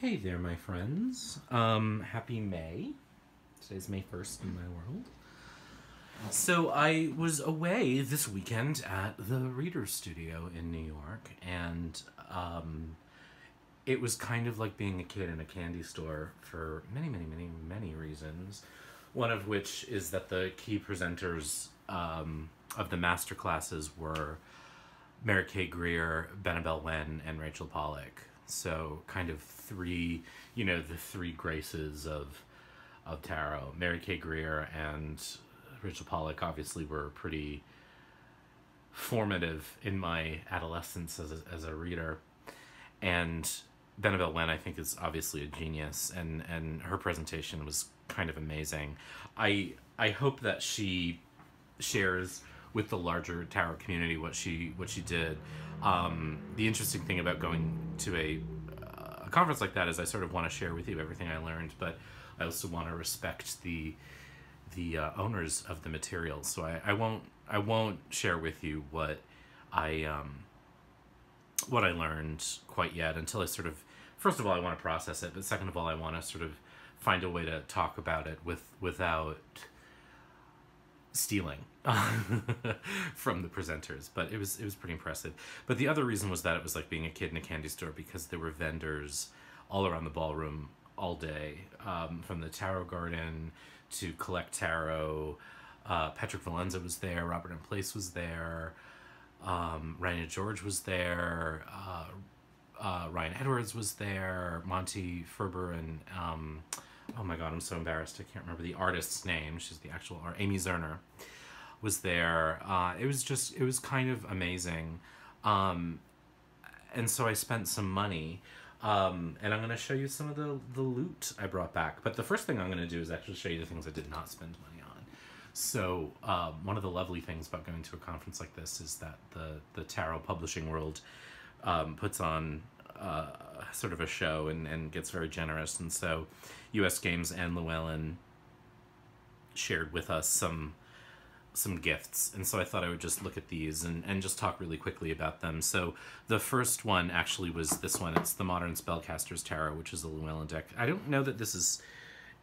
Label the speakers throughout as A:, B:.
A: Hey there, my friends. Happy May. Today's May 1st in my world. So I was away this weekend at the Reader's Studio in New York, and it was kind of like being a kid in a candy store for many reasons. One of which is that the key presenters of the master classes were Mary Kay Greer, Benabel Wen, and Rachel Pollack. So kind of three, the three graces of tarot. Mary Kay Greer and Rachel Pollack obviously were pretty formative in my adolescence as a reader. And Benabel Wen, I think, is obviously a genius, and her presentation was kind of amazing. I hope that she shares with the larger tarot community what she did. The interesting thing about going to a conference like that is I sort of want to share with you everything I learned, but I also want to respect the owners of the materials. So I won't share with you what I learned quite yet until I sort of, first of all, I want to process it, but second of all, I want to sort of find a way to talk about it without stealing from the presenters. But it was pretty impressive. But the other reason was that it was like being a kid in a candy store, because there were vendors all around the ballroom all day, from the Tarot Garden to Collect Tarot. Patrick Valenza was there, Robert M. Place was there, Raina George was there, Ryan Edwards was there, Monty Ferber, and oh my god, I'm so embarrassed, I can't remember the artist's name. She's the actual art. Amy Zerner was there. It was kind of amazing. And so I spent some money. And I'm going to show you some of the loot I brought back. But the first thing I'm going to do is actually show you the things I did not spend money on. So one of the lovely things about going to a conference like this is that the tarot publishing world puts on sort of a show and gets very generous. And so US Games and Llewellyn shared with us some gifts, and so I thought I would just look at these and just talk really quickly about them. So the first one actually was this one. It's the Modern Spellcasters Terra, which is a Llewellyn deck. I don't know that this is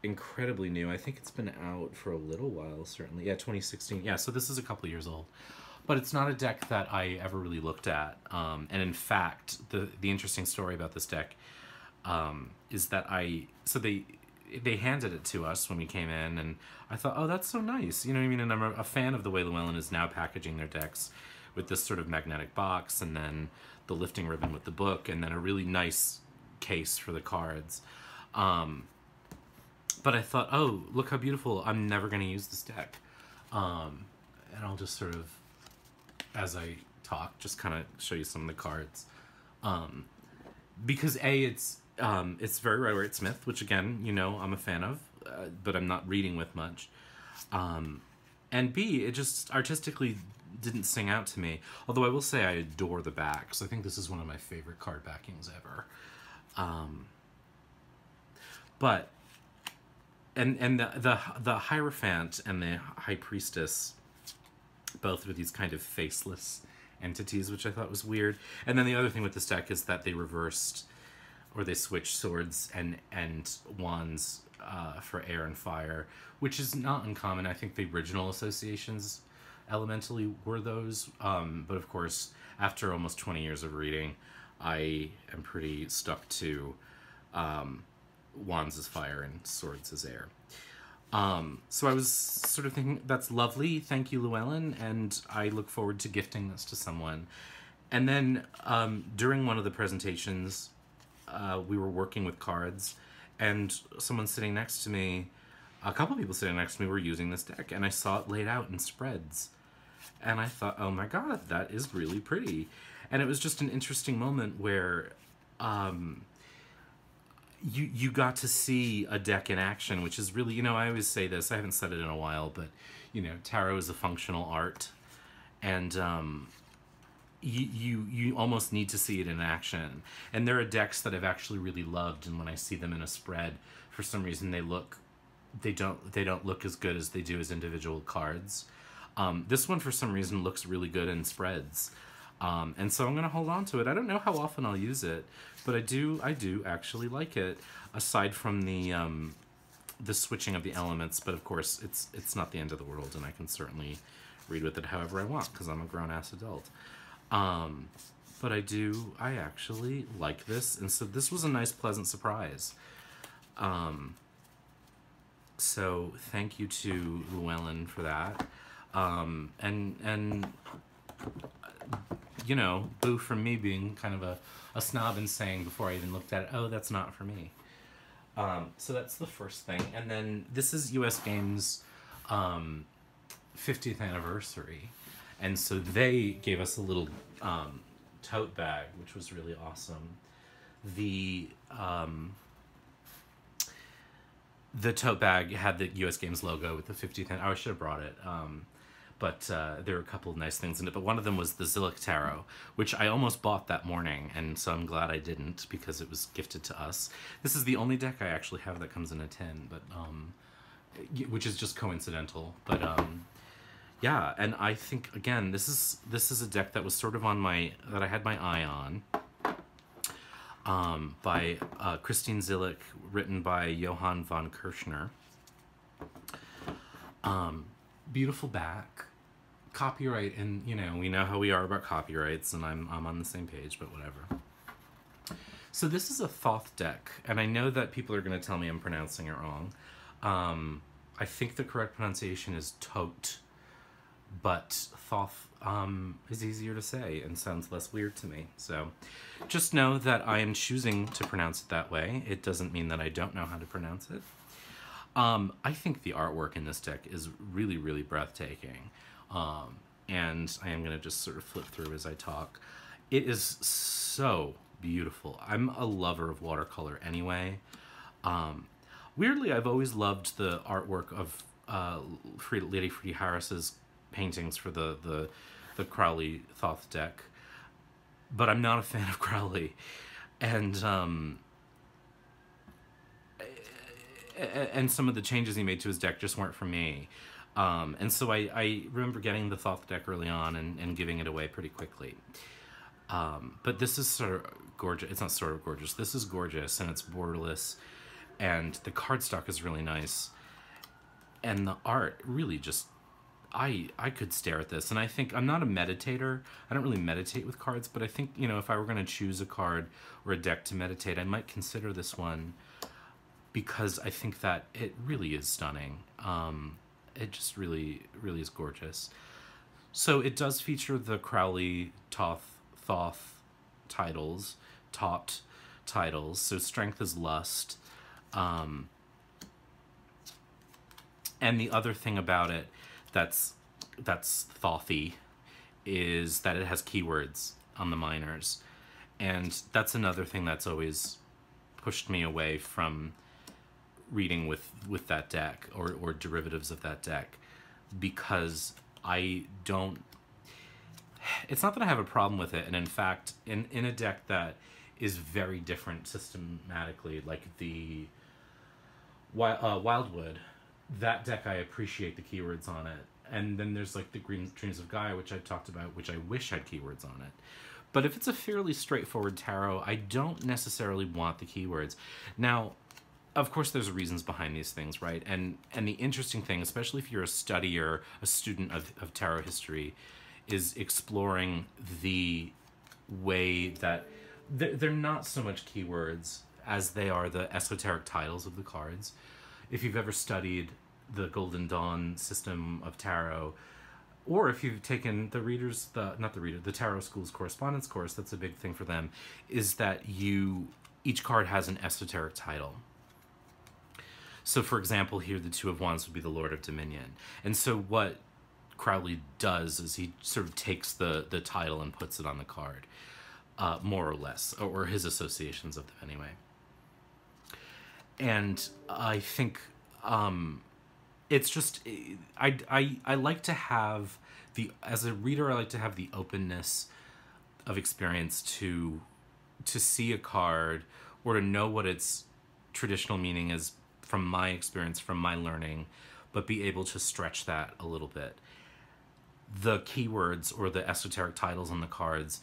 A: incredibly new. I think it's been out for a little while, certainly. Yeah, 2016. Yeah, so this is a couple of years old. But it's not a deck that I ever really looked at. And in fact, the interesting story about this deck is that they handed it to us when we came in, and I thought, oh, that's so nice. You know what I mean? And I'm a fan of the way Llewellyn is now packaging their decks with this sort of magnetic box, and then the lifting ribbon with the book, and then a really nice case for the cards. But I thought, oh, look how beautiful. I'm never going to use this deck. And I'll just sort of, as I talk, just kind of show you some of the cards. Because A, it's very Rider-Waite Smith, which again, I'm a fan of, but I'm not reading with much. And B, it just artistically didn't sing out to me. Although I will say I adore the backs. I think this is one of my favorite card backings ever. But the Hierophant and the High Priestess, both with these kind of faceless entities, which I thought was weird. And then the other thing with this deck is that they reversed, or they switched swords and wands for air and fire, which is not uncommon. I think the original associations elementally were those, but of course, after almost 20 years of reading, I am pretty stuck to wands as fire and swords as air. So I was sort of thinking, that's lovely, thank you, Llewellyn, and I look forward to gifting this to someone. And then during one of the presentations, we were working with cards, and someone sitting next to me, a couple people sitting next to me, were using this deck, and I saw it laid out in spreads. And I thought, oh my god, that is really pretty. And it was just an interesting moment where you got to see a deck in action, which is really, I always say this, I haven't said it in a while, but, tarot is a functional art, and you almost need to see it in action. And there are decks that I've actually really loved, and when I see them in a spread, for some reason they don't look as good as they do as individual cards. This one for some reason looks really good in spreads. And so I'm going to hold on to it. I don't know how often I'll use it, but I do actually like it, aside from the switching of the elements. But of course, it's not the end of the world, and I can certainly read with it however I want, because I'm a grown-ass adult. But I actually like this, and so this was a nice, pleasant surprise. So thank you to Llewellyn for that. And you know, boo from me being kind of a snob and saying before I even looked at it, oh, that's not for me. So that's the first thing. And then this is US Games' 50th anniversary. And so they gave us a little tote bag, which was really awesome. The tote bag had the US Games logo with the 50th. I should have brought it. But there were a couple of nice things in it. But one of them was the Zilliq Tarot, which I almost bought that morning, and so I'm glad I didn't, because it was gifted to us. This is the only deck I actually have that comes in a tin, but which is just coincidental. But yeah, and I think again, this is a deck that was sort of that I had my eye on. By Christine Zilliq, written by Johann von Kirschner. Beautiful back, copyright, and you know, we know how we are about copyrights, and I'm on the same page, but whatever. So this is a Toth deck, and I know that people are going to tell me I'm pronouncing it wrong. I think the correct pronunciation is Toth, but Toth is easier to say and sounds less weird to me. So just know that I am choosing to pronounce it that way. It doesn't mean that I don't know how to pronounce it. I think the artwork in this deck is really, really breathtaking. And I am going to just sort of flip through as I talk. It is so beautiful. I'm a lover of watercolor anyway. Weirdly, I've always loved the artwork of Lady Free Harris's paintings for the Crowley Toth deck. But I'm not a fan of Crowley. And some of the changes he made to his deck just weren't for me. And so I remember getting the Toth deck early on and giving it away pretty quickly. But this is sort of gorgeous. It's not sort of gorgeous. This is gorgeous, and it's borderless. And the cardstock is really nice. And the art really just... I could stare at this. And I think... I'm not a meditator. I don't really meditate with cards, but I think, you know, if I were going to choose a card or a deck to meditate, I might consider this one, because I think that it really is stunning. It just really, really is gorgeous. So it does feature the Crowley Thoth titles, Toth titles. So Strength is Lust. And the other thing about it that's Thothy is that it has keywords on the minors. And that's another thing that's always pushed me away from reading with that deck or derivatives of that deck, because I don't... It's not that I have a problem with it, and in fact, in a deck that is very different systematically, like the Wildwood, that deck I appreciate the keywords on it. And then there's like the Green Dreams of Gaia, which I've talked about, which I wish had keywords on it. But if it's a fairly straightforward tarot, I don't necessarily want the keywords. Now, of course, there's reasons behind these things, right? And the interesting thing, especially if you're a studier, a student of tarot history, is exploring the way that they're not so much keywords as they are the esoteric titles of the cards. If you've ever studied the Golden Dawn system of tarot, or if you've taken the Tarot School's correspondence course, that's a big thing for them, is that each card has an esoteric title. So, for example, here the Two of Wands would be the Lord of Dominion. And so what Crowley does is he sort of takes the title and puts it on the card, more or less, or his associations of them anyway. And I think it's just... I like to have as a reader, I like to have the openness of experience to see a card, or to know what its traditional meaning is from my experience, from my learning, but be able to stretch that a little bit. the keywords or the esoteric titles on the cards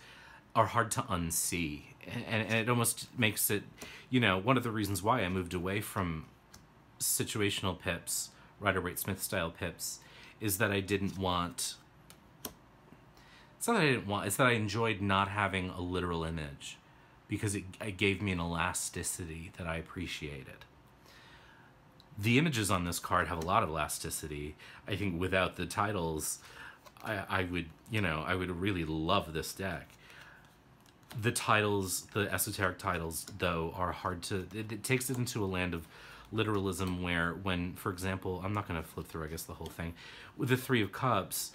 A: are hard to unsee. And it almost makes it, one of the reasons why I moved away from situational pips, Rider-Waite-Smith style pips, is that I didn't want... It's not that I didn't want, it's that I enjoyed not having a literal image, because it gave me an elasticity that I appreciated. The images on this card have a lot of elasticity. I think without the titles, I would really love this deck. The titles, the esoteric titles, though, are hard to... It takes it into a land of literalism where when, for example, I'm not going to flip through, I guess, the whole thing. With the Three of Cups,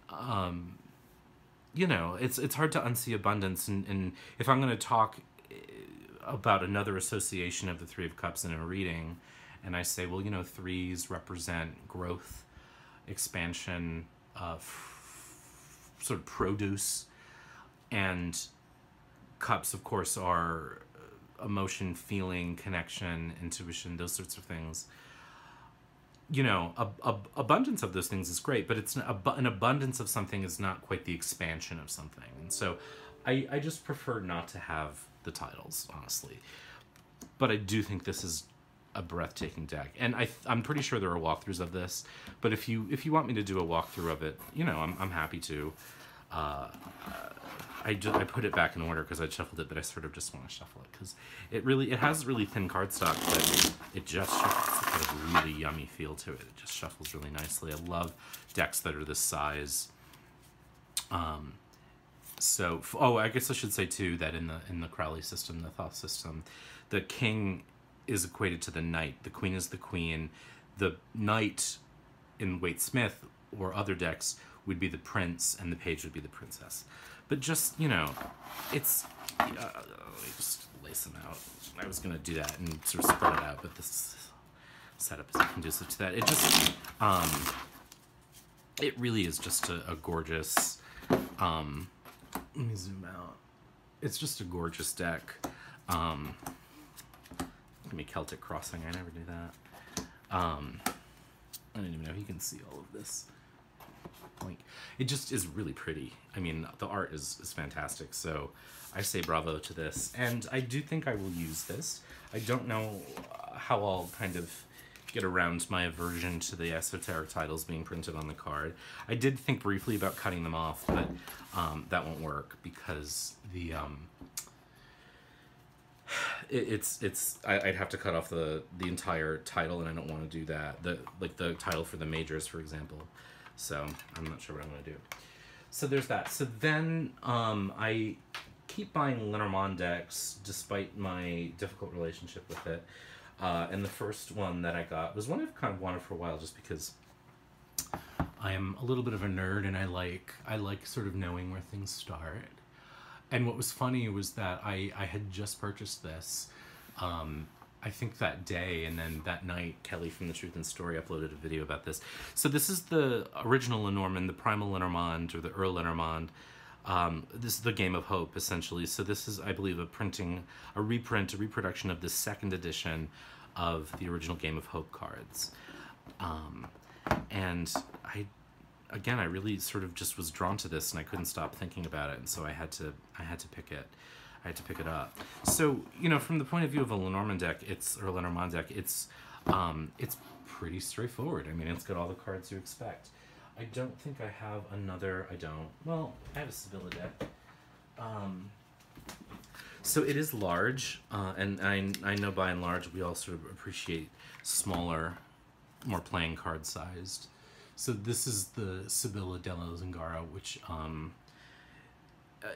A: it's hard to unsee abundance. And if I'm going to talk about another association of the Three of Cups in a reading, and I say, well, threes represent growth, expansion, sort of produce, and cups, of course, are emotion, feeling, connection, intuition, those sorts of things. Abundance of those things is great, but it's an abundance of something is not quite the expansion of something. And so I just prefer not to have the titles, honestly. But I do think this is a breathtaking deck. And I'm pretty sure there are walkthroughs of this, but if you want me to do a walkthrough of it, I'm happy to. I put it back in order because I shuffled it, but I sort of just want to shuffle it because it has really thin cardstock, but it just shuffles. It's got a really yummy feel to it. It just shuffles really nicely. I love decks that are this size. I guess I should say too that in the Crowley system, the Thoth system, the king is equated to the knight. The queen is the queen. The knight in Waite-Smith or other decks would be the prince, and the page would be the princess. But just, it's... let me just lace them out. I was going to do that and sort of spread it out, but this setup isn't conducive to that. It just... it really is just a gorgeous... let me zoom out. It's just a gorgeous deck. Give me Celtic Crossing. I never do that. I don't even know if you can see all of this. Like, it just is really pretty. I mean, the art is fantastic, so I say bravo to this. And I do think I will use this. I don't know how I'll kind of get around my aversion to the esoteric titles being printed on the card. I did think briefly about cutting them off, but that won't work because the... I'd have to cut off the entire title, and I don't want to do that. The title for the majors, for example. So I'm not sure what I'm going to do. So there's that. So then I keep buying Lenormand decks despite my difficult relationship with it. And the first one that I got was one I've kind of wanted for a while, just because I am a little bit of a nerd and I like sort of knowing where things start. And what was funny was that I had just purchased this, I think that day, and then that night, Kelly from The Truth and Story uploaded a video about this. So this is the original Lenormand, the Primal Lenormand, or the ur-lenormand. This is the Game of Hope, essentially. So this is, I believe, a reproduction of the second edition of the original Game of Hope cards. And I really sort of just was drawn to this, and I couldn't stop thinking about it, and so I had to pick it. I had to pick it up. So, from the point of view of a Lenormand deck, or a Lenormand deck, it's pretty straightforward. I mean, it's got all the cards you expect. I don't think I have another. Well, I have a Sibylla deck. So it is large, and I know by and large we all sort of appreciate smaller, more playing card sized. So this is the Sibylla della Zingara, which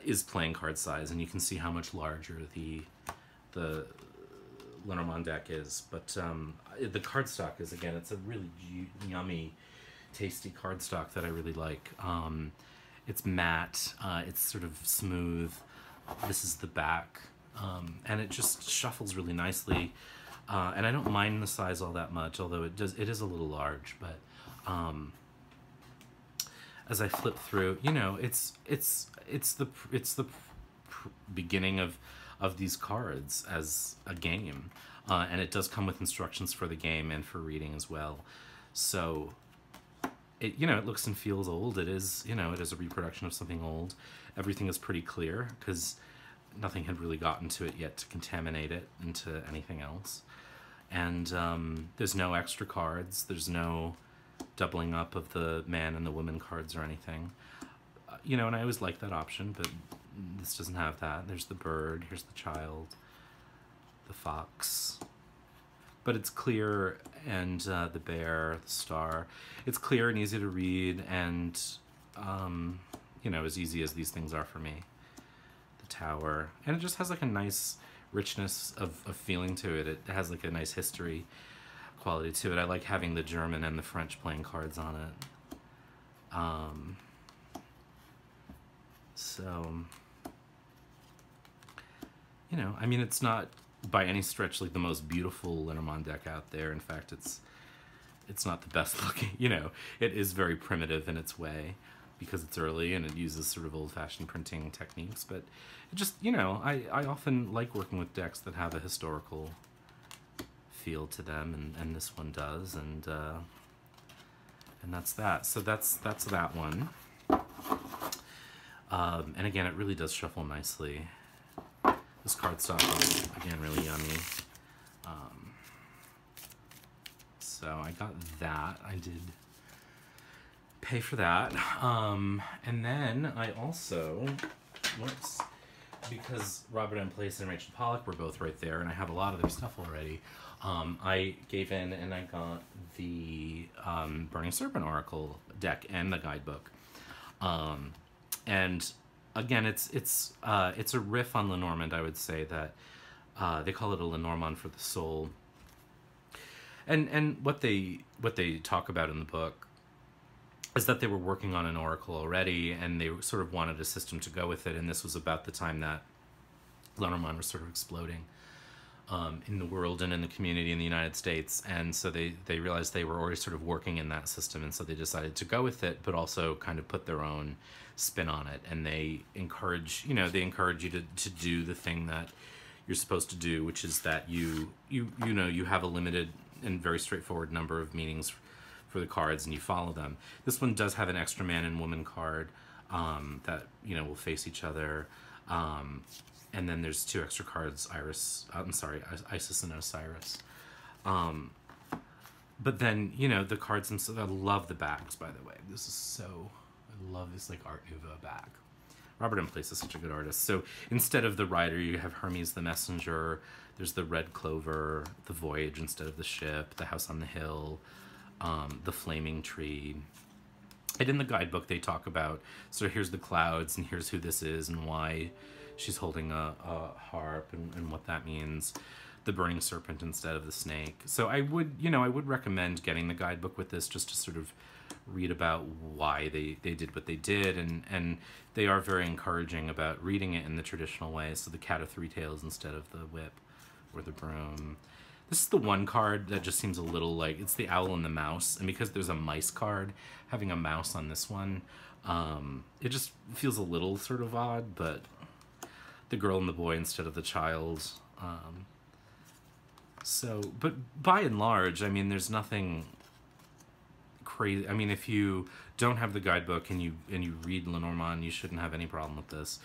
A: is playing card size, and you can see how much larger the Lenormand deck is. But the cardstock is, again, it's a really yummy, tasty cardstock that I really like. It's matte, it's sort of smooth. This is the back, and it just shuffles really nicely. And I don't mind the size all that much, although it is a little large. But as I flip through, it's the beginning of these cards as a game, and it does come with instructions for the game and for reading as well. So it, you know, it looks and feels old. It is, you know, it is a reproduction of something old. Everything is pretty clear because nothing had really gotten to it yet to contaminate it into anything else. And there's no extra cards. There's no doubling up of the man and the woman cards or anything. You know, and I always like that option, but this doesn't have that. There's the bird, here's the child, the fox. But it's clear, and the bear, the star. It's clear and easy to read, and, you know, as easy as these things are for me. The tower. And it just has like a nice richness of feeling to it. It has like a nice history quality to it. I like having the German and the French playing cards on it. So, you know, I mean, it's not by any stretch like the most beautiful Lenormand deck out there. In fact, it's not the best looking, you know. It is very primitive in its way because it's early and it uses sort of old-fashioned printing techniques, but it just, you know, I often like working with decks that have a historical feel to them, and this one does, and that's that. So that's that one. And again, it really does shuffle nicely. This cardstock is, again, really yummy. So I got that. I did pay for that. And then I also, whoops, because Robert M. Place and Rachel Pollack were both right there, and I have a lot of their stuff already, I gave in and I got the Burning Serpent Oracle deck and the guidebook. And again, it's a riff on Lenormand. I would say that they call it a Lenormand for the soul. And what they talk about in the book is that they were working on an oracle already, and they sort of wanted a system to go with it. And this was about the time that Lenormand was sort of exploding in the world and in the community in the United States. And so they realized they were already sort of working in that system, and so they decided to go with it, but also kind of put their own spin on it. And they encourage you to do the thing that you're supposed to do, which is that you have a limited and very straightforward number of meanings for the cards, and you follow them. This one does have an extra man and woman card that, you know, will face each other. And then there's 2 extra cards, Isis and Osiris. But then, you know, the cards themselves, I love the bags, by the way. I love this, like, Art Nouveau bag. Robert M. Place is such a good artist. So instead of the rider, you have Hermes the messenger. There's the red clover, the voyage instead of the ship, the house on the hill, the flaming tree. And in the guidebook, they talk about, so here's the clouds, and here's who this is, and why she's holding a harp, and what that means. The burning serpent instead of the snake. So I would recommend getting the guidebook with this, just to sort of read about why they did what they did, and they are very encouraging about reading it in the traditional way. So the cat of 3 tails instead of the whip or the broom. This is the one card that just seems a little like, it's the owl and the mouse, and because there's a mice card, having a mouse on this one, it just feels a little sort of odd. But the girl and the boy instead of the child. But by and large, I mean, there's nothing crazy. I mean, if you don't have the guidebook and you read Lenormand, you shouldn't have any problem with this,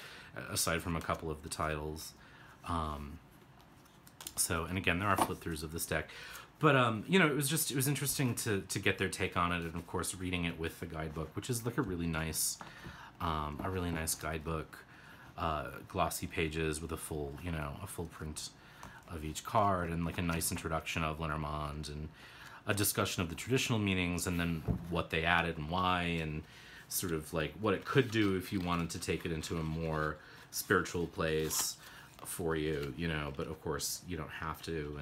A: aside from a couple of the titles. And again, there are flip-throughs of this deck. But, you know, it was interesting to get their take on it, and of course reading it with the guidebook, which is like a really nice guidebook, glossy pages with a full print of each card, and like a nice introduction of Lenormand, and a discussion of the traditional meanings, and then what they added and why, and sort of like what it could do if you wanted to take it into a more spiritual place for you, you know, but of course you don't have to,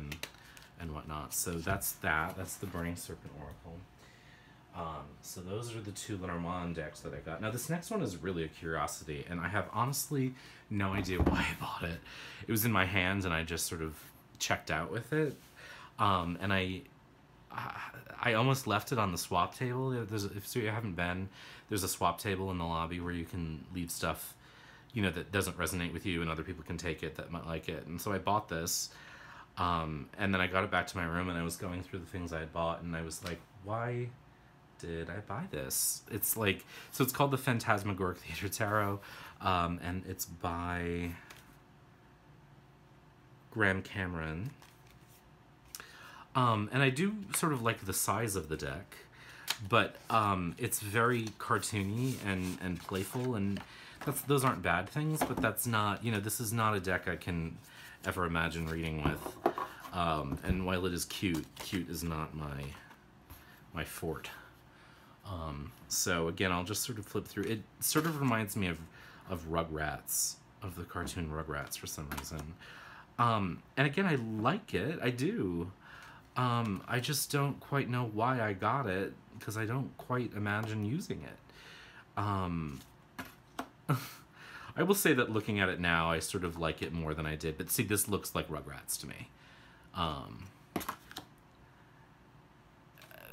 A: and whatnot. So that's the Burning Serpent Oracle. So those are the 2 Lenormand decks that I got. Now this next one is really a curiosity, and I have honestly no idea why I bought it. It was in my hands and I just sort of checked out with it. And I almost left it on the swap table. If you haven't been, there's a swap table in the lobby where you can leave stuff, you know, that doesn't resonate with you, and other people can take it that might like it. And so I bought this, and then I got it back to my room, and I was going through the things I had bought, and I was like, why did I buy this? It's like, so it's called the Phantasmagoric Theater Tarot, and it's by Graham Cameron. And I do sort of like the size of the deck, but it's very cartoony and playful, and those aren't bad things, but that's not, you know, this is not a deck I can ever imagine reading with. And while it is cute is not my forte. So again, I'll just sort of flip through. It sort of reminds me of Rugrats, of the cartoon Rugrats for some reason. And again, I like it. I do. I just don't quite know why I got it, because I don't quite imagine using it. I will say that looking at it now, I sort of like it more than I did. But see, this looks like Rugrats to me.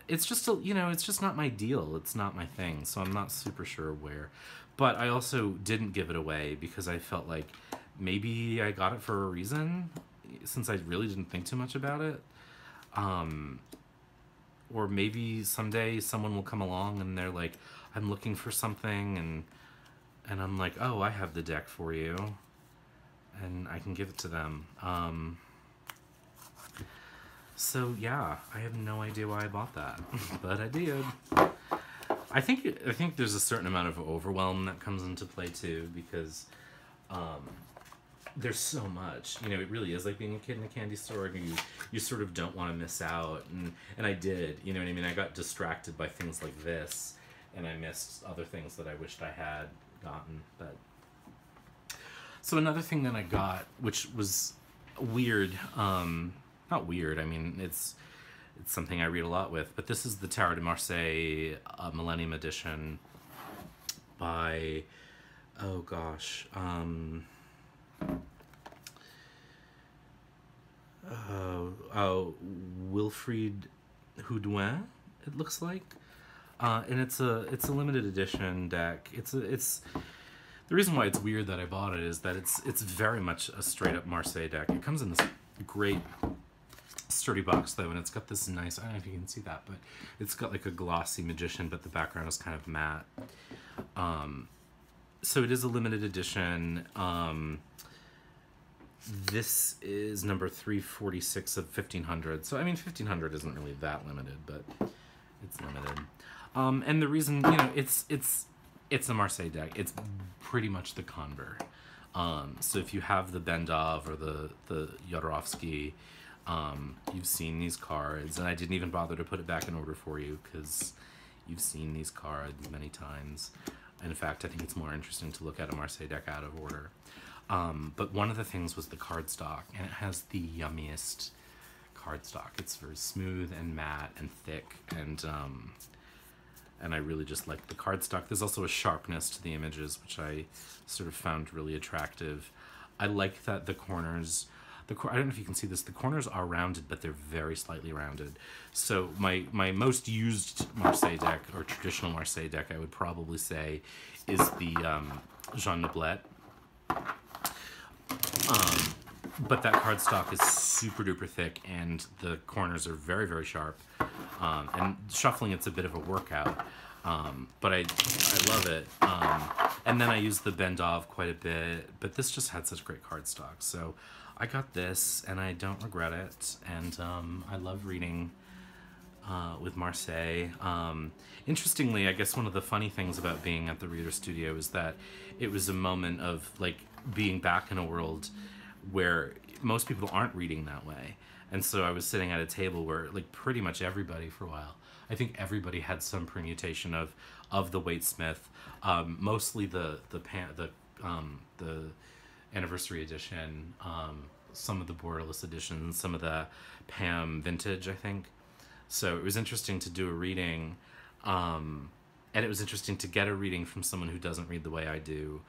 A: It's just, you know, it's just not my deal. It's not my thing. So I'm not super sure where. But I also didn't give it away because I felt like maybe I got it for a reason, since I really didn't think too much about it. Or maybe someday someone will come along and they're like, I'm looking for something, and I'm like, oh, I have the deck for you, and I can give it to them. So yeah, I have no idea why I bought that, but I did. I think there's a certain amount of overwhelm that comes into play too, because there's so much, you know. It really is like being a kid in a candy store, and you sort of don't want to miss out, and I did, you know what I mean. I got distracted by things like this, and I missed other things that I wished I had gotten. But so another thing that I got, which was weird, not weird, I mean, it's something I read a lot with, but this is the Terra de Marseille Millennium Edition by, oh gosh, Wilfried Houdouin, it looks like, and it's a limited edition deck. It's the reason why it's weird that I bought it is that it's very much a straight up Marseille deck. It comes in this great sturdy box though, and it's got this nice, I don't know if you can see that, but it's got like a glossy magician, but the background is kind of matte. So it is a limited edition. This is number 346 of 1500. So I mean, 1500 isn't really that limited, but it's limited. And the reason, you know, it's a Marseille deck. It's pretty much the convert. So if you have the Bendov or the Jodorowsky, you've seen these cards, and I didn't even bother to put it back in order for you because you've seen these cards many times. And in fact, I think it's more interesting to look at a Marseille deck out of order. But one of the things was the cardstock, and it has the yummiest cardstock. It's very smooth and matte and thick, and I really just like the cardstock. There's also a sharpness to the images, which I sort of found really attractive. I like that the corners, I don't know if you can see this, the corners are rounded, but they're very slightly rounded. So my most used Marseille deck, or traditional Marseille deck, I would probably say, is the Jean Noblet. But that cardstock is super duper thick, and the corners are very, very sharp. And shuffling, it's a bit of a workout, but I love it. And then I use the Bendov quite a bit, but this just had such great cardstock. So I got this, and I don't regret it. And I love reading with Marseille. Interestingly, I guess one of the funny things about being at the Reader Studio is that it was a moment of like being back in a world where most people aren't reading that way. And so I was sitting at a table where like pretty much everybody for a while, I think everybody had some permutation of the Waite-Smith, mostly the anniversary edition, some of the borderless editions, some of the Pam vintage, I think. So it was interesting to do a reading, and it was interesting to get a reading from someone who doesn't read the way I do.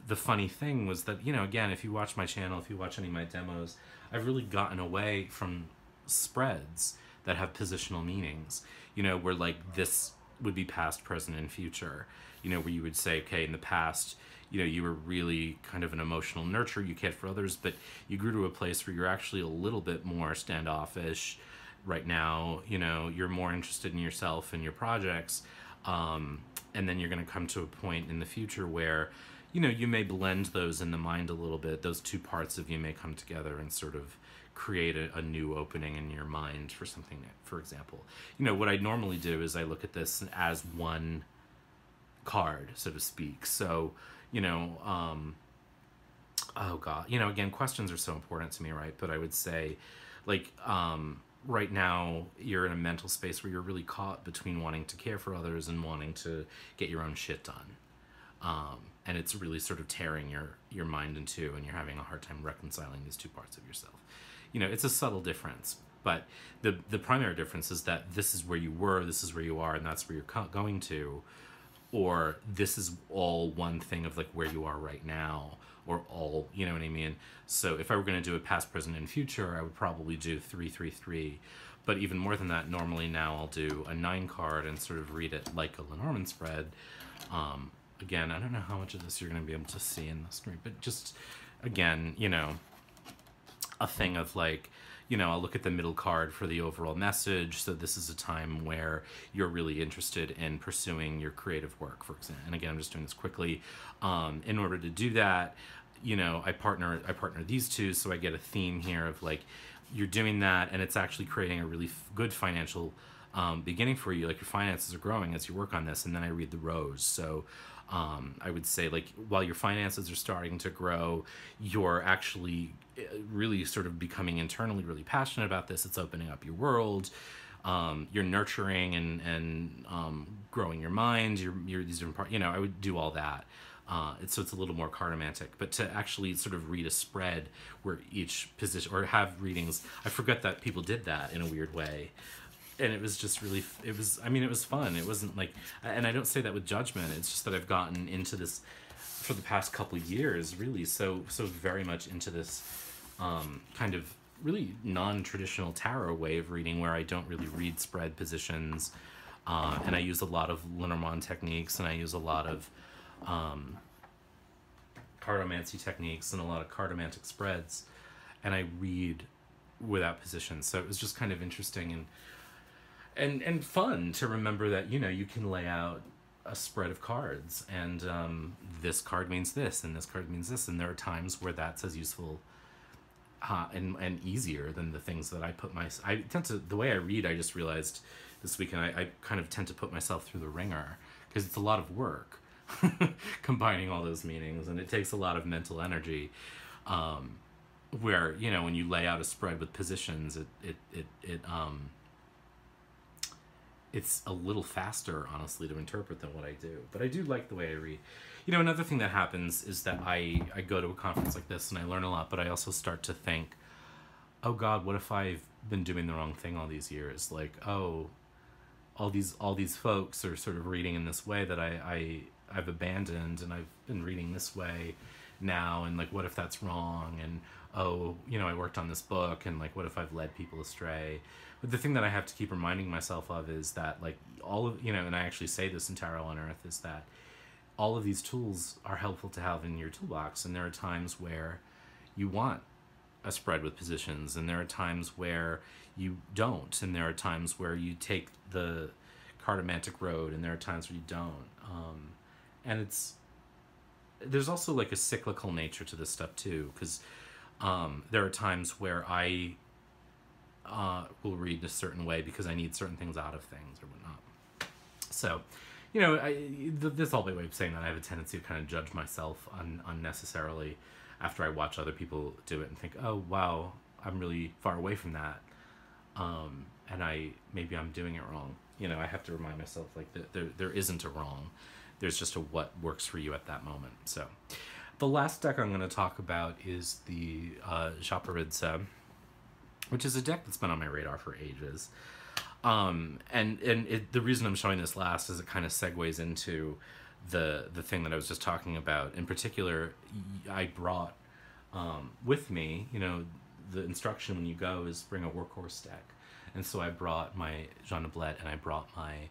A: The funny thing was that, you know, again, if you watch my channel, if you watch any of my demos, I've really gotten away from spreads that have positional meanings, you know, where like this would be past, present, and future, you know, where you would say, okay, in the past, you know, you were really kind of an emotional nurturer, you cared for others, but you grew to a place where you're actually a little bit more standoffish, right now, you know, you're more interested in yourself and your projects. And then you're going to come to a point in the future where, you know, you may blend those in the mind a little bit. Those two parts of you may come together and sort of create a new opening in your mind for something. For example, you know, what I normally do is I look at this as one card, so to speak. So, you know, oh God, you know, again, questions are so important to me, right? But I would say, like, right now you're in a mental space where you're really caught between wanting to care for others and wanting to get your own shit done. And it's really sort of tearing your mind in two, and you're having a hard time reconciling these two parts of yourself. You know, it's a subtle difference, but the primary difference is that this is where you were, this is where you are, and that's where you're going to, or this is all one thing of like where you are right now, or all, you know what I mean? So if I were going to do a past, present, and future, I would probably do 333. But even more than that, normally now I'll do a 9 card and sort of read it like a Lenormand spread. Again, I don't know how much of this you're going to be able to see in the stream, but just, again, you know, a thing of like, you know, I'll look at the middle card for the overall message. So this is a time where you're really interested in pursuing your creative work, for example. And again, I'm just doing this quickly. In order to do that, you know, I partner these two, so I get a theme here of like, you're doing that, and it's actually creating a really good financial beginning for you. Like your finances are growing as you work on this, and then I read the rows. So I would say, like, while your finances are starting to grow, you're actually really sort of becoming internally really passionate about this. It's opening up your world. You're nurturing and growing your mind. You're these different parts. You know, I would do all that. So it's a little more cartomantic, but to actually sort of read a spread where each position, or have readings, I forgot that people did that in a weird way. And it was just really, I mean, it was fun. It wasn't like, and I don't say that with judgment. It's just that I've gotten into this for the past couple of years, really, so very much into this kind of really non-traditional tarot way of reading, where I don't really read spread positions, and I use a lot of Lenormand techniques, and I use a lot of cartomancy techniques and a lot of cartomantic spreads, and I read without positions. So it was just kind of interesting and fun to remember that, you know, you can lay out a spread of cards, and this card means this, and this card means this, and there are times where that's as useful and easier than the things that I tend to, the way I read, I just realized this weekend, I kind of tend to put myself through the ringer, because it's a lot of work combining all those meanings, and it takes a lot of mental energy, where, you know, when you lay out a spread with positions, it's a little faster, honestly, to interpret than what I do. But I do like the way I read. You know, another thing that happens is that I go to a conference like this and I learn a lot, but I also start to think, oh God, what if I've been doing the wrong thing all these years? Like, oh, all these folks are sort of reading in this way that I've abandoned, and I've been reading this way now, and like, what if that's wrong? And oh, you know, I worked on this book, and like, what if I've led people astray? But the thing that I have to keep reminding myself of is that, like, all of, you know, and I actually say this in Tarot on Earth, is that all of these tools are helpful to have in your toolbox, and there are times where you want a spread with positions, and there are times where you don't, and there are times where you take the cartomantic road, and there are times where you don't. And there's also like a cyclical nature to this stuff too, because there are times where I will read a certain way because I need certain things out of things or whatnot. So, you know, this all by way of saying that I have a tendency to kind of judge myself unnecessarily after I watch other people do it and think, oh wow, I'm really far away from that, and maybe I'm doing it wrong. You know, I have to remind myself, like, there isn't a wrong. There's just a what works for you at that moment. So the last deck I'm going to talk about is the Japaridze, which is a deck that's been on my radar for ages. The reason I'm showing this last is it kind of segues into the thing that I was just talking about. In particular, I brought with me, you know, the instruction when you go is bring a workhorse deck. And so I brought my Jean de Blette, and I brought my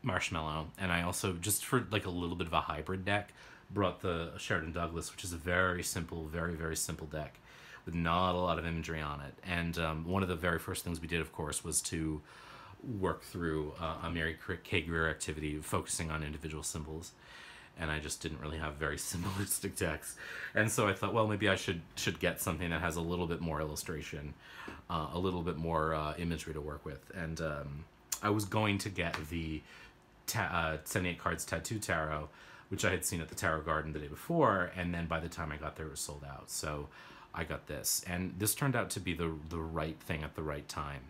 A: Marshmallow, and I also, just for like a little bit of a hybrid deck, brought the Sheridan Douglas, which is a very simple, very, very simple deck, with not a lot of imagery on it. And one of the very first things we did, of course, was to work through a Mary K. Greer activity focusing on individual symbols. And I just didn't really have very symbolistic decks. And so I thought, well, maybe I should get something that has a little bit more illustration, a little bit more imagery to work with. And I was going to get the 78 cards Tattoo Tarot, which I had seen at the Tarot Garden the day before, and then by the time I got there, it was sold out. So I got this. And this turned out to be the right thing at the right time.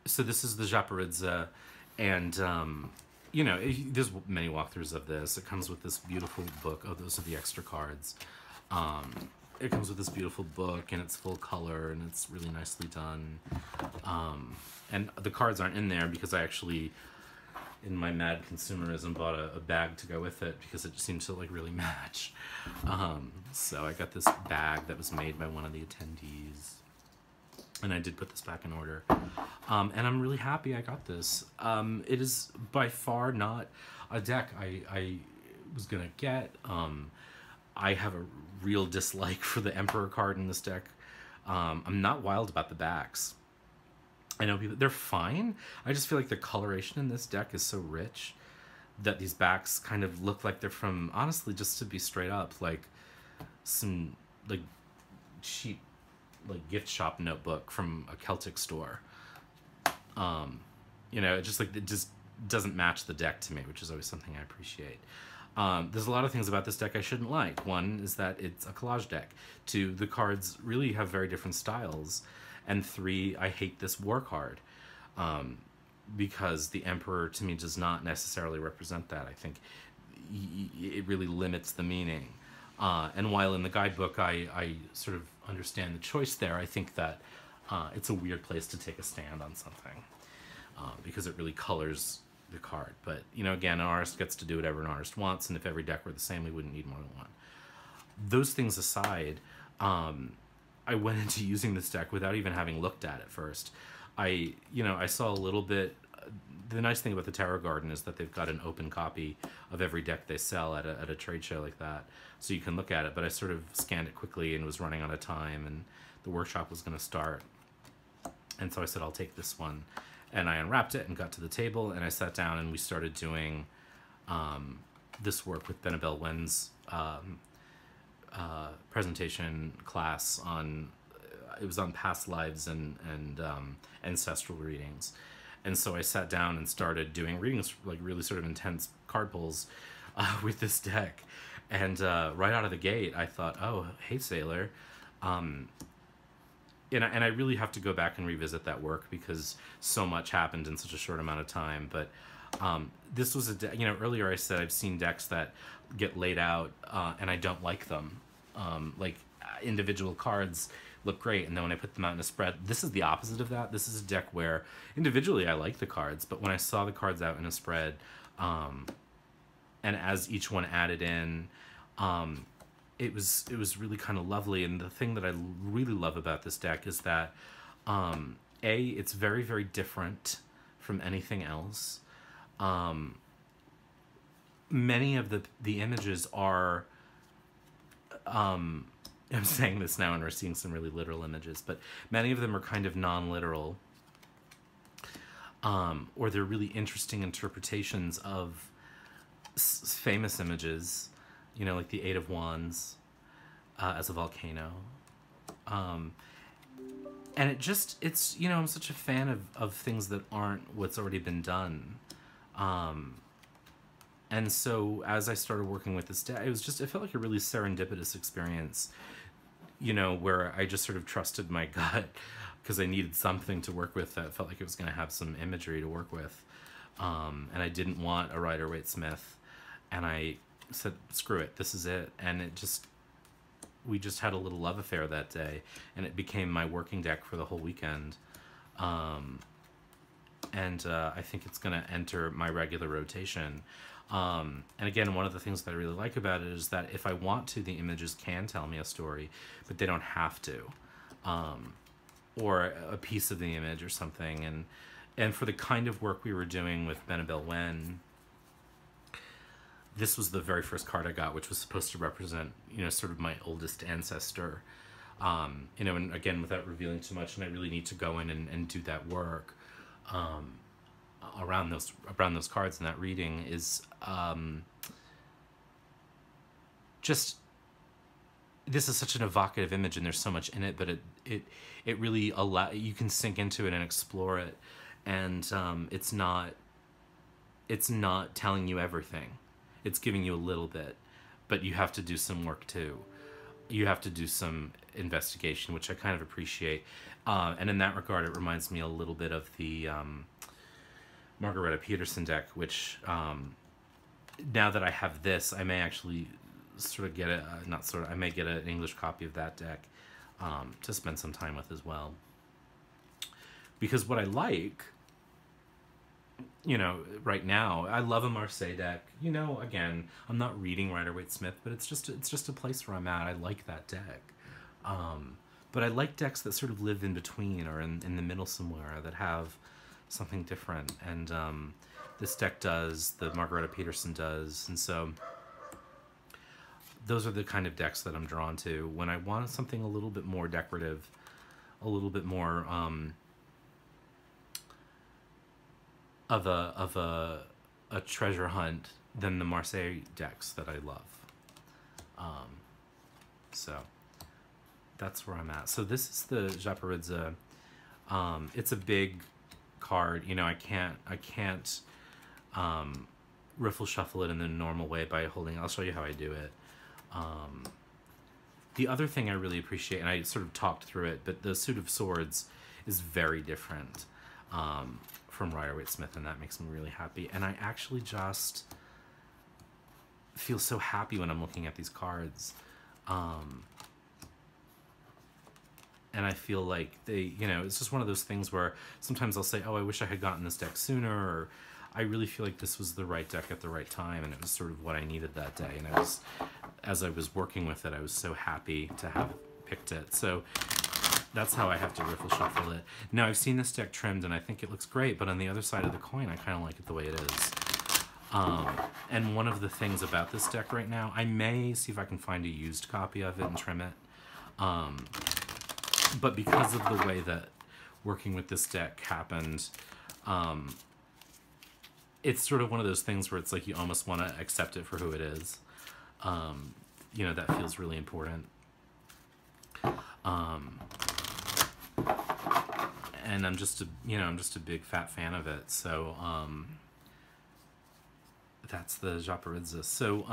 A: So this is the Japaridza, and you know, there's many walkthroughs of this. It comes with this beautiful book. Oh, those are the extra cards. It comes with this beautiful book, and it's full color, and it's really nicely done. And the cards aren't in there because I actually, in my mad consumerism, bought a bag to go with it because it just seemed to like really match. So I got this bag that was made by one of the attendees. And I did put this back in order. And I'm really happy I got this. It is by far not a deck I was going to get. I have a real dislike for the Emperor card in this deck. I'm not wild about the backs. I know people, they're fine. I just feel like the coloration in this deck is so rich that these backs kind of look like they're from, honestly, just to be straight up, like some like cheap like gift shop notebook from a Celtic store. You know, it just doesn't match the deck to me, which is always something I appreciate. There's a lot of things about this deck I shouldn't like. One is that it's a collage deck. Two, the cards really have very different styles. And three, I hate this war card. Because the Emperor to me does not necessarily represent that. I think it really limits the meaning. And while in the guidebook I sort of understand the choice there, I think that it's a weird place to take a stand on something because it really colors the card. But, you know, again, an artist gets to do whatever an artist wants, and if every deck were the same, we wouldn't need more than one. Those things aside, I went into using this deck without even having looked at it first. I saw a little bit. The nice thing about the Tarot Garden is that they've got an open copy of every deck they sell at a trade show like that, so you can look at it. But I sort of scanned it quickly and was running out of time, and the workshop was going to start. And so I said, I'll take this one. And I unwrapped it and got to the table, and I sat down and we started doing this work with Benabel Wen's presentation class on, it was on past lives and ancestral readings. And so I sat down and started doing readings, like really sort of intense card pulls with this deck. And right out of the gate, I thought, oh, hey, Sailor. And I really have to go back and revisit that work because so much happened in such a short amount of time. But this was earlier I said I've seen decks that get laid out and I don't like them. Like individual cards look great, and then when I put them out in a spread, this is the opposite of that. This is a deck where individually I like the cards, but when I saw the cards out in a spread, and as each one added in, it was really kind of lovely. And the thing that I really love about this deck is that it's very, very different from anything else. Many of the images are I'm saying this now and we're seeing some really literal images, but many of them are kind of non-literal, or they're really interesting interpretations of famous images, you know, like the Eight of Wands as a volcano. And it's, you know, I'm such a fan of things that aren't what's already been done. And so as I started working with this deck, it felt like a really serendipitous experience, you know, where I just sort of trusted my gut because I needed something to work with that felt like it was going to have some imagery to work with. And I didn't want a Rider-Waite-Smith. And I said, screw it, this is it. And we just had a little love affair that day, and it became my working deck for the whole weekend. And I think it's going to enter my regular rotation. And again, one of the things that I really like about it is that if I want to, the images can tell me a story, but they don't have to. Or a piece of the image or something. And for the kind of work we were doing with Benabel Wen, this was the very first card I got, which was supposed to represent, you know, sort of my oldest ancestor. You know, and again, without revealing too much, and I really need to go in and do that work around those cards and that reading is just, this is such an evocative image, and there's so much in it, but it really you can sink into it and explore it, and it's not telling you everything. It's giving you a little bit, but you have to do some work too. You have to do some investigation, which I kind of appreciate. And in that regard, it reminds me a little bit of the Margareta Peterson deck, which now that I have this, I may actually sort of get I may get an English copy of that deck to spend some time with as well. Because what I like, you know, right now, I love a Marseille deck. You know, again, I'm not reading Rider-Waite-Smith, but it's just a place where I'm at. I like that deck. But I like decks that sort of live in between or in the middle somewhere that have something different. And this deck does, the Margareta Peterson does. And so those are the kind of decks that I'm drawn to when I want something a little bit more decorative, a little bit more of a treasure hunt than the Marseille decks that I love. So that's where I'm at. So this is the Japaridza. It's a big card. You know, I can't riffle shuffle it in the normal way by holding. I'll show you how I do it. The other thing I really appreciate, and I sort of talked through it, but the Suit of Swords is very different from Rider-Waite-Smith, and that makes me really happy. And I actually just feel so happy when I'm looking at these cards. And I feel like they, you know, it's just one of those things where sometimes I'll say, oh, I wish I had gotten this deck sooner, or I really feel like this was the right deck at the right time, and it was sort of what I needed that day. And as I was working with it, I was so happy to have picked it. So that's how I have to riffle shuffle it. Now, I've seen this deck trimmed, and I think it looks great, but on the other side of the coin, I kind of like it the way it is. And one of the things about this deck right now, I may see if I can find a used copy of it and trim it. But because of the way that working with this deck happened, it's sort of one of those things where it's like you almost want to accept it for who it is. You know, that feels really important. And I'm just a big fat fan of it. So that's the Japaridza. So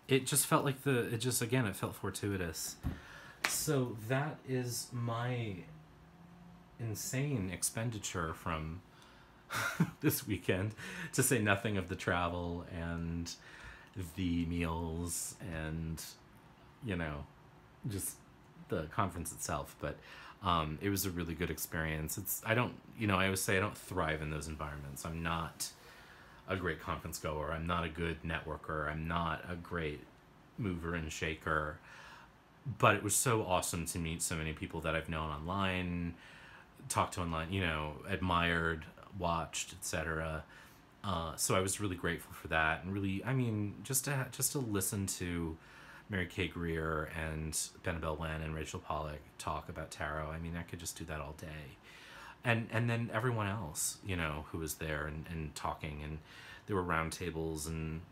A: it just felt like it felt fortuitous. So that is my insane expenditure from this weekend, to say nothing of the travel and the meals and, you know, just the conference itself. But it was a really good experience. I always say I don't thrive in those environments. I'm not a great conference goer. I'm not a good networker. I'm not a great mover and shaker. But it was so awesome to meet so many people that I've known online, talked to online, you know, admired, watched, etc. So I was really grateful for that, and really, I mean, just to listen to Mary Kay Greer and Benabel Wen and Rachel Pollack talk about tarot. I mean, I could just do that all day. And then everyone else, you know, who was there and talking, and there were round tables and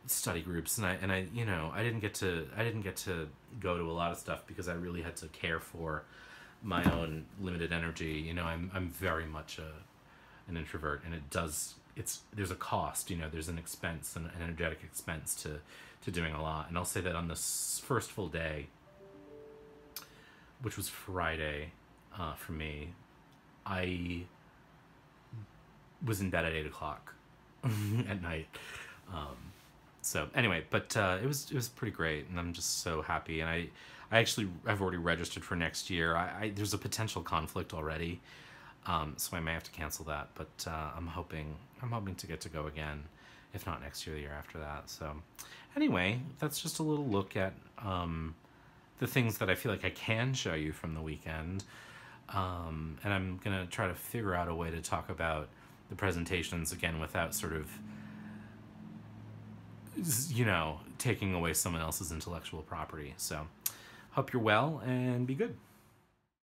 A: study groups, and I you know, I didn't get to go to a lot of stuff because I really had to care for my own limited energy. You know, I'm very much an introvert, and there's a cost, you know, there's an expense, an energetic expense to doing a lot. And I'll say that on this first full day, which was Friday for me, I was in bed at 8 o'clock at night. So anyway, but it was pretty great, and I'm just so happy. And I've already registered for next year. There's a potential conflict already, so I may have to cancel that. But I'm hoping to get to go again, if not next year, the year after that. So anyway, that's just a little look at the things that I feel like I can show you from the weekend. And I'm gonna try to figure out a way to talk about the presentations again without sort of you know, taking away someone else's intellectual property. So hope you're well and be good.